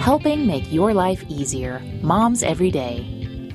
helping make your life easier. Moms Every Day.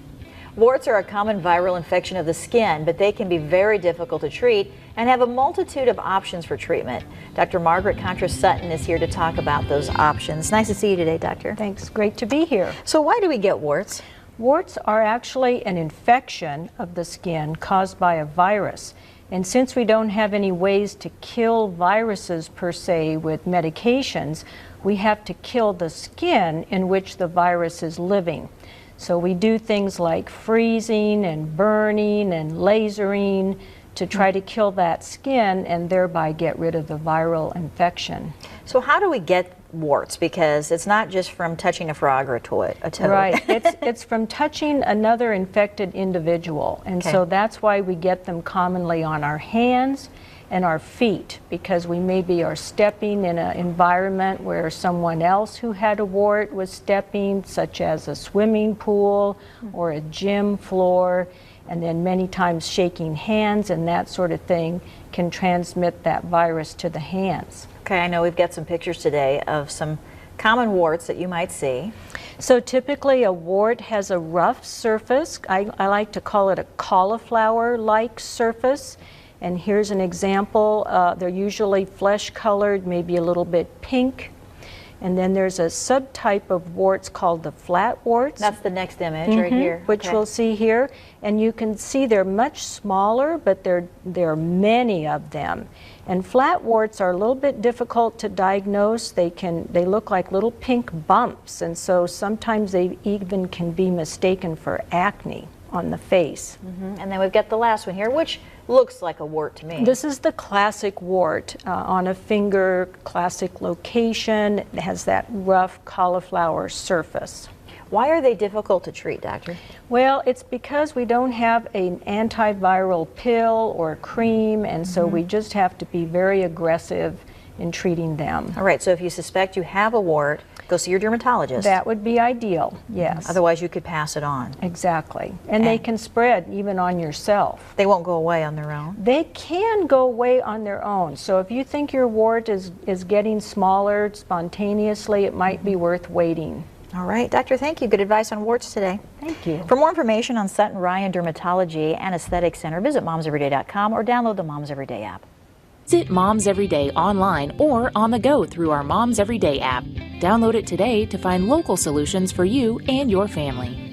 Warts are a common viral infection of the skin, but they can be very difficult to treat and have a multitude of options for treatment. Dr. Margaret Kontras Sutton is here to talk about those options. Nice to see you today, Doctor. Thanks. Great to be here. So why do we get warts? Warts are actually an infection of the skin caused by a virus. And since we don't have any ways to kill viruses per se with medications, we have to kill the skin in which the virus is living. So we do things like freezing and burning and lasering to try to kill that skin and thereby get rid of the viral infection. So how do we get warts? Because it's not just from touching a frog or a toad. Right. It's from touching another infected individual. And so that's why we get them commonly on our hands and our feet, because we maybe are stepping in an environment where someone else who had a wart was stepping, such as a swimming pool or a gym floor, and then many times shaking hands and that sort of thing can transmit that virus to the hands. Okay, I know we've got some pictures today of some common warts that you might see. So typically a wart has a rough surface. I like to call it a cauliflower-like surface. And here's an example. They're usually flesh-colored, maybe a little bit pink. And then there's a subtype of warts called the flat warts. That's the next image right here. Which we'll see here. And you can see they're much smaller, but there are many of them. And flat warts are a little bit difficult to diagnose. They look like little pink bumps, and so sometimes they even can be mistaken for acne on the face. And then we've got the last one here, which looks like a wart to me. This is the classic wart on a finger, classic location. It has that rough cauliflower surface. Why are they difficult to treat, Doctor? Well, it's because we don't have an antiviral pill or cream, and so we just have to be very aggressive in treating them. All right, so if you suspect you have a wart, go see your dermatologist. That would be ideal, yes. Otherwise you could pass it on. Exactly. And they can spread even on yourself. They won't go away on their own? They can go away on their own. So if you think your wart is getting smaller spontaneously, it might be worth waiting. All right, Doctor, thank you. Good advice on warts today. Thank you. For more information on Sutton Ryan Dermatology and Aesthetic Center, visit momseveryday.com or download the Moms Everyday app. Visit Moms Every Day online or on the go through our Moms Every Day app. Download it today to find local solutions for you and your family.